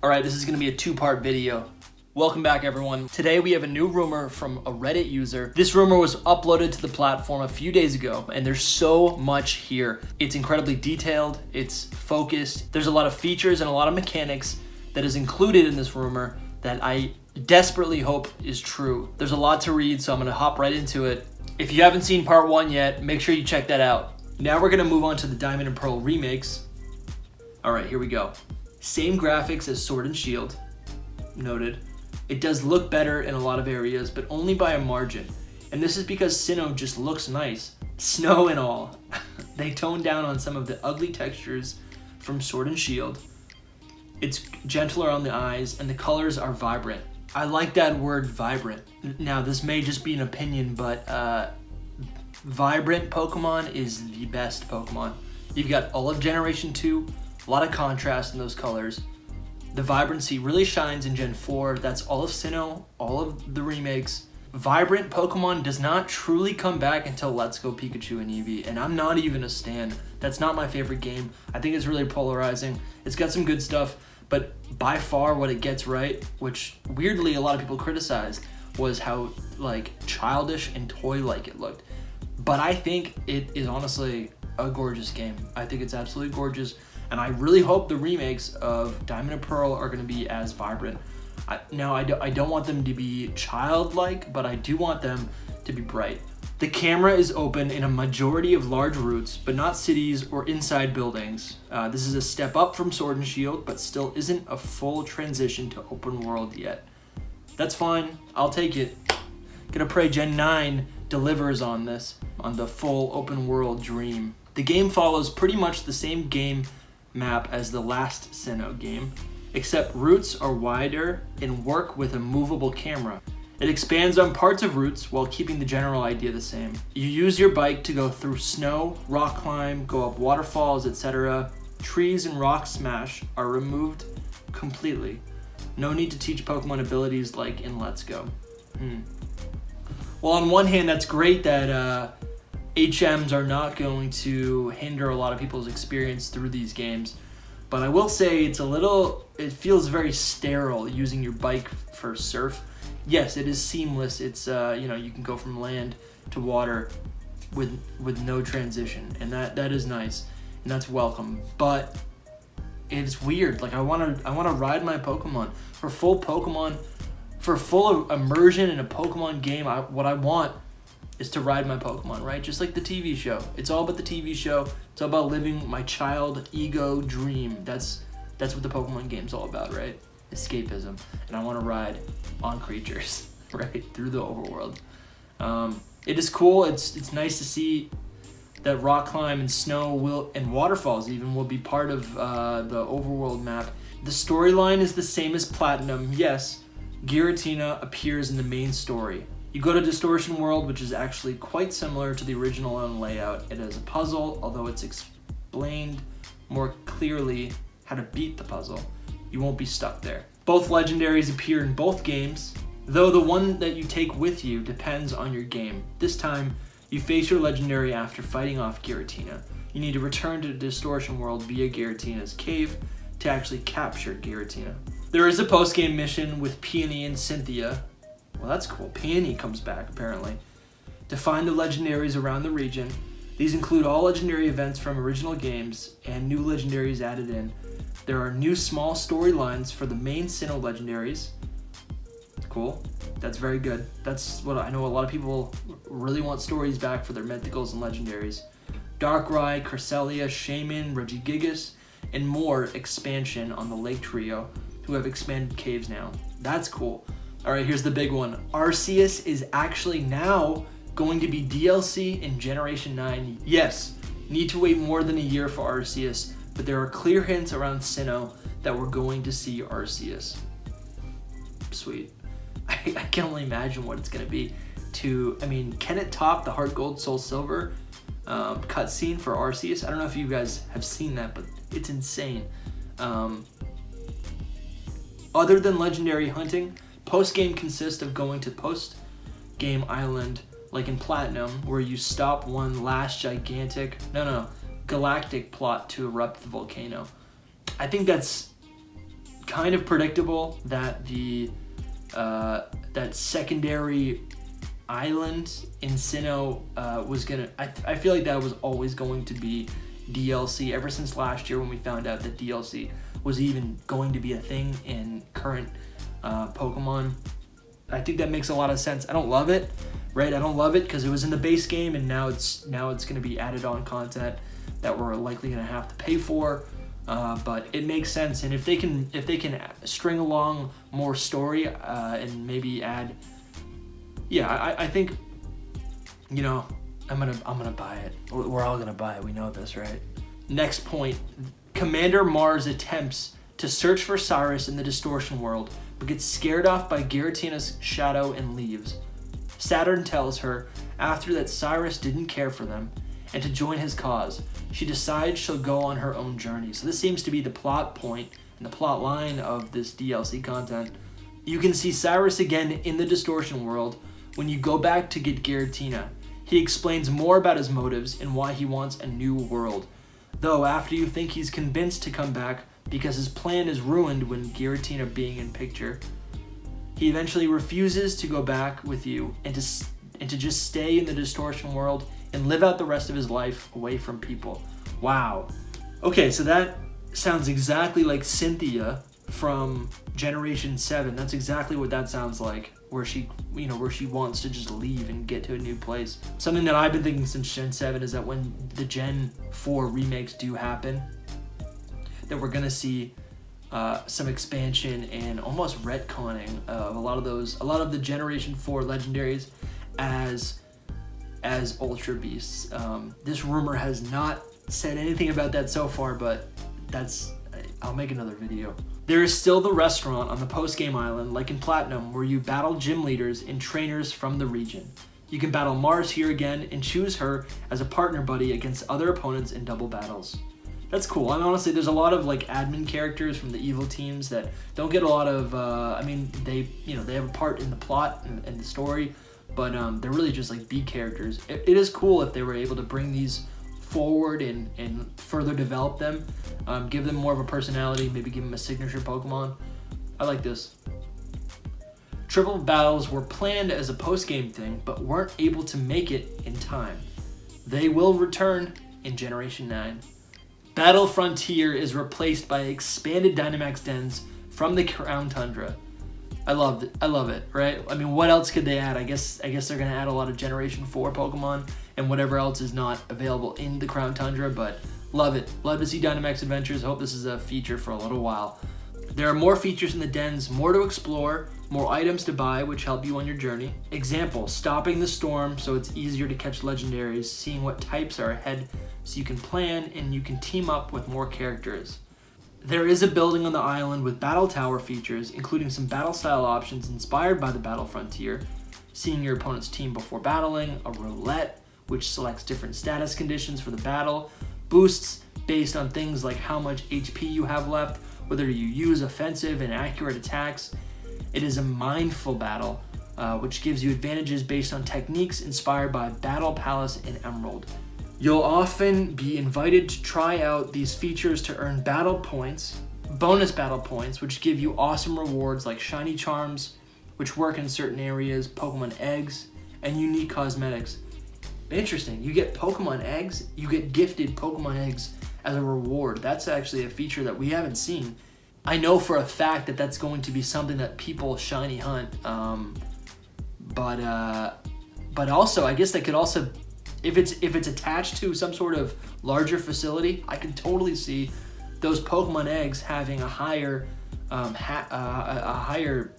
Alright, this is going to be a two-part video. Welcome back, everyone. Today we have a new rumor from a Reddit user. This rumor was uploaded to the platform a few days ago, and there's so much here. It's incredibly detailed, it's focused, there's a lot of features and a lot of mechanics that is included in this rumor that I desperately hope is true. There's a lot to read, so I'm going to hop right into it. If you haven't seen part 1 yet, make sure you check that out. Now we're going to move on to the Diamond and Pearl remakes. Alright, here we go. Same graphics as Sword and Shield, noted. It does look better in a lot of areas, but only by a margin. And this is because Sinnoh just looks nice. Snow and all. They toned down on some of the ugly textures from Sword and Shield. It's gentler on the eyes, and the colors are vibrant. I like that word, vibrant. Now, this may just be an opinion, but vibrant Pokemon is the best Pokemon. You've got all of Generation 2, a lot of contrast in those colors. The vibrancy really shines in Gen 4. That's all of Sinnoh, all of the remakes. Vibrant Pokemon does not truly come back until Let's Go Pikachu and Eevee, and I'm not even a stan. That's not my favorite game. I think it's really polarizing. It's got some good stuff, but by far what it gets right, which weirdly a lot of people criticized, was how like childish and toy-like it looked. But I think it is honestly a gorgeous game. I think it's absolutely gorgeous. And I really hope the remakes of Diamond and Pearl are going to be as vibrant. I don't want them to be childlike, but I do want them to be bright. The camera is open in a majority of large routes, but not cities or inside buildings. This is a step up from Sword and Shield, but still isn't a full transition to open world yet. That's fine. I'll take it. Gonna pray Gen 9 delivers on this, on the full open world dream. The game follows pretty much the same game map as the last Sinnoh game, except routes are wider and work with a movable camera. It expands on parts of routes while keeping the general idea the same. You use your bike to go through snow, rock climb, go up waterfalls, etc. Trees and rock smash are removed completely. No need to teach Pokemon abilities like in Let's Go. Well, on one hand, that's great that HMs are not going to hinder a lot of people's experience through these games, but I will say it feels very sterile using your bike for surf. Yes, it is seamless. It's you can go from land to water with no transition, and that is nice and that's welcome. But it's weird. Like I want to ride my Pokemon for full immersion in a Pokemon game. What I want is to ride my Pokemon, right? Just like the TV show. It's all about the TV show. It's all about living my child ego dream. That's what the Pokemon game's all about, right? Escapism. And I want to ride on creatures, right? Through the overworld. It is cool. It's nice to see that rock climb and snow and waterfalls even will be part of the overworld map. The storyline is the same as Platinum. Yes, Giratina appears in the main story. You go to Distortion World, which is actually quite similar to the original in layout. It is a puzzle, although it's explained more clearly how to beat the puzzle. You won't be stuck there. Both Legendaries appear in both games, though the one that you take with you depends on your game. This time, you face your Legendary after fighting off Giratina. You need to return to Distortion World via Giratina's cave to actually capture Giratina. There is a post-game mission with Peony and Cynthia. Well, that's cool. Peony comes back, apparently, to find the Legendaries around the region. These include all Legendary events from original games and new Legendaries added in. There are new small storylines for the main Sinnoh Legendaries. Cool. That's very good. That's what I know a lot of people really want stories back for their Mythicals and Legendaries. Darkrai, Cresselia, Shaymin, Regigigas, and more expansion on the Lake Trio, who have expanded caves now. That's cool. Alright, here's the big one. Arceus is actually now going to be DLC in Generation 9. Yes, need to wait more than a year for Arceus, but there are clear hints around Sinnoh that we're going to see Arceus. Sweet. I can only imagine what it's going to be. Can it top the Heart Gold Soul Silver cutscene for Arceus? I don't know if you guys have seen that, but it's insane. Other than Legendary hunting, post-game consists of going to Postgame Island, like in Platinum, where you stop one last galactic plot to erupt the volcano. I think that's kind of predictable that that secondary island in Sinnoh was gonna. I feel like that was always going to be DLC ever since last year when we found out that DLC was even going to be a thing in current Pokemon. I think that makes a lot of sense. I don't love it, right? I don't love it because it was in the base game and now it's going to be added on content that we're likely going to have to pay for. But it makes sense, and if they can string along more story and maybe add, I think, you know, I'm gonna buy it. We're all gonna buy it. We know this, right? Next point: Commander Mars attempts to search for Cyrus in the Distortion World, but gets scared off by Giratina's shadow and leaves. Saturn tells her after that Cyrus didn't care for them, and to join his cause. She decides she'll go on her own journey. So this seems to be the plot point and the plot line of this DLC content. You can see Cyrus again in the Distortion World when you go back to get Giratina. He explains more about his motives and why he wants a new world. Though after you think he's convinced to come back because his plan is ruined when Giratina being in picture, he eventually refuses to go back with you and to just stay in the Distortion World and live out the rest of his life away from people. Wow. Okay, so that sounds exactly like Cynthia from Generation 7. That's exactly what that sounds like, where she wants to just leave and get to a new place. Something that I've been thinking since Gen 7 is that when the Gen 4 remakes do happen, that we're gonna see some expansion and almost retconning of a lot of the Generation 4 Legendaries as Ultra Beasts. This rumor has not said anything about that so far, but I'll make another video. There is still the restaurant on the Postgame Island, like in Platinum, where you battle gym leaders and trainers from the region. You can battle Mars here again and choose her as a partner buddy against other opponents in double battles. That's cool. I mean, honestly, there's a lot of like admin characters from the evil teams that don't get a lot of. They have a part in the plot and the story, but they're really just like B characters. It is cool if they were able to bring these forward and further develop them, give them more of a personality, maybe give them a signature Pokemon. I like this. Triple battles were planned as a post-game thing, but weren't able to make it in time. They will return in Generation 9. Battle Frontier is replaced by expanded Dynamax dens from the Crown Tundra. I love it, right? I mean, what else could they add? I guess they're gonna add a lot of Generation 4 Pokemon and whatever else is not available in the Crown Tundra, but love it. Love to see Dynamax Adventures. I hope this is a feature for a little while. There are more features in the dens, more to explore, more items to buy which help you on your journey. Example, stopping the storm so it's easier to catch legendaries, seeing what types are ahead so you can plan and you can team up with more characters. There is a building on the island with battle tower features, including some battle style options inspired by the Battle Frontier, seeing your opponent's team before battling, a roulette, which selects different status conditions for the battle, boosts based on things like how much HP you have left, whether you use offensive and accurate attacks. It is a mindful battle, which gives you advantages based on techniques inspired by Battle Palace and Emerald. You'll often be invited to try out these features to earn battle points, bonus battle points, which give you awesome rewards like shiny charms, which work in certain areas, Pokemon eggs, and unique cosmetics. Interesting, you get Pokemon eggs, you get gifted Pokemon eggs as a reward. That's actually a feature that we haven't seen. I know for a fact that that's going to be something that people shiny hunt, but also I guess that could also, if it's attached to some sort of larger facility, I can totally see those Pokemon eggs having a higher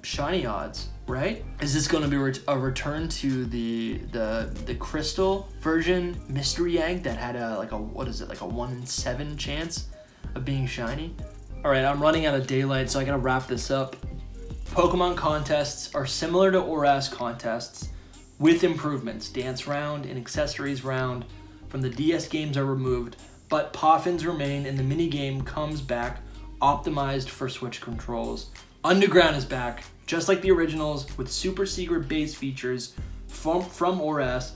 shiny odds, right? Is this going to be a return to the crystal version mystery egg that had a 1 in 7 chance of being shiny? All right, I'm running out of daylight, so I gotta wrap this up. Pokemon contests are similar to ORAS contests with improvements. Dance round and accessories round from the DS games are removed, but Poffins remain and the minigame comes back optimized for Switch controls. Underground is back, just like the originals, with super secret base features from ORAS,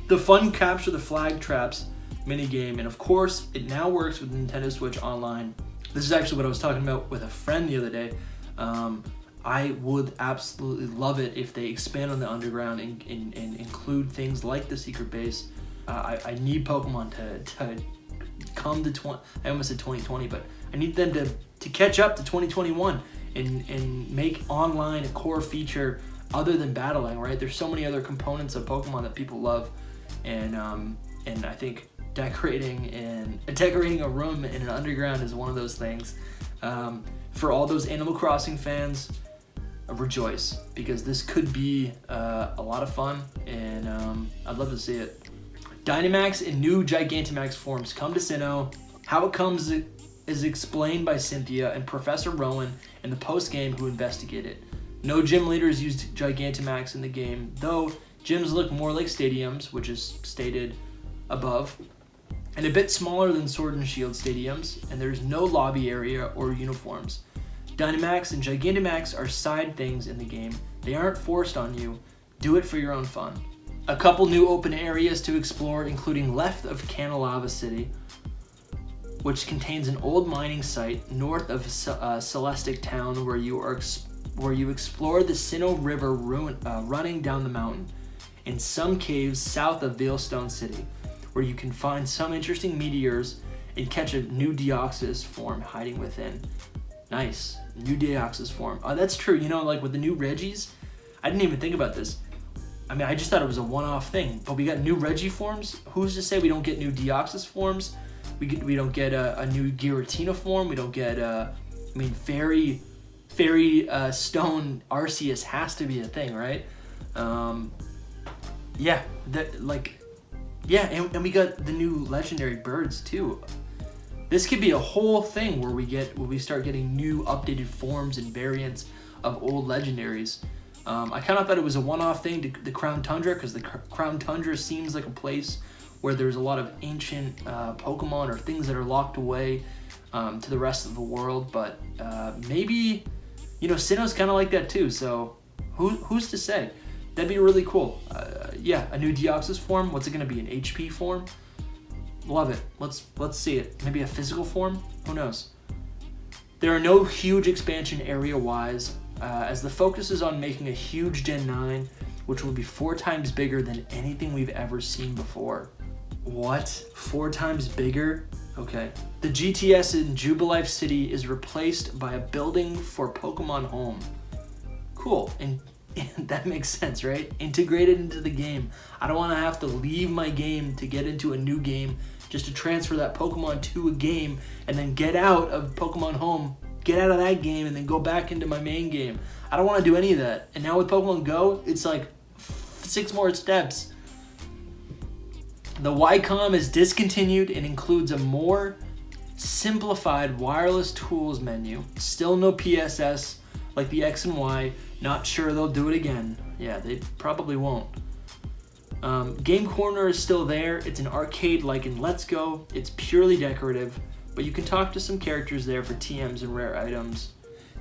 the fun capture the flag traps minigame, and of course, it now works with Nintendo Switch Online. This is actually what I was talking about with a friend the other day. I would absolutely love it if they expand on the underground and include things like the secret base. I need Pokemon to come to I almost said 2020, but I need them to catch up to 2021 and make online a core feature other than battling, right? There's so many other components of Pokemon that people love, and I think decorating a room in an underground is one of those things. For all those Animal Crossing fans, rejoice, because this could be a lot of fun, and I'd love to see it. Dynamax and new Gigantamax forms come to Sinnoh. How it comes is explained by Cynthia and Professor Rowan in the post-game who investigate it. No gym leaders used Gigantamax in the game, though gyms look more like stadiums, which is stated above, and a bit smaller than Sword and Shield stadiums, and there's no lobby area or uniforms. Dynamax and Gigantamax are side things in the game. They aren't forced on you. Do it for your own fun. A couple new open areas to explore, including left of Canalava City, which contains an old mining site north of Celestic Town, where you explore the Sinnoh River running down the mountain, and some caves south of Veilstone City, where you can find some interesting meteors and catch a new Deoxys form hiding within. Nice, new Deoxys form. Oh, that's true. You know, like with the new Regis, I didn't even think about this. I mean, I just thought it was a one-off thing, but we got new Regi forms. Who's to say we don't get new Deoxys forms? We don't get a new Giratina form. We don't get Fairy Stone Arceus has to be a thing, right? And we got the new legendary birds too. This could be a whole thing where we start getting new updated forms and variants of old legendaries. I kind of thought it was a one-off thing to the Crown Tundra, because the Crown Tundra seems like a place where there's a lot of ancient Pokemon or things that are locked away to the rest of the world. But maybe, Sinnoh's kind of like that too. So who's to say? That'd be really cool. A new Deoxys form. What's it going to be? An HP form? Love it. Let's see it. Maybe a physical form? Who knows? There are no huge expansion area-wise, as the focus is on making a huge Gen 9, which will be 4 times bigger than anything we've ever seen before. What? 4 times bigger? Okay. The GTS in Jubilife City is replaced by a building for Pokemon Home. Cool. And that makes sense, right? Integrated into the game. I don't want to have to leave my game to get into a new game just to transfer that Pokemon to a game and then get out of Pokemon Home, get out of that game, and then go back into my main game. I don't want to do any of that. And now with Pokemon Go, it's like 6 more steps. The YCOM is discontinued and includes a more simplified wireless tools menu. Still no PSS like the X and Y. Not sure they'll do it again. Yeah, they probably won't. Game Corner is still there. It's an arcade like in Let's Go. It's purely decorative, but you can talk to some characters there for TMs and rare items.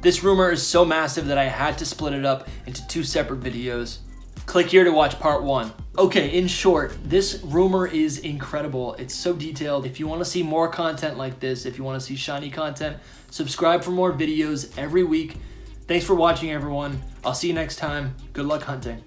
This rumor is so massive that I had to split it up into 2 separate videos. Click here to watch part 1. Okay, in short, this rumor is incredible. It's so detailed. If you want to see more content like this, if you want to see shiny content, subscribe for more videos every week. Thanks for watching, everyone. I'll see you next time. Good luck hunting.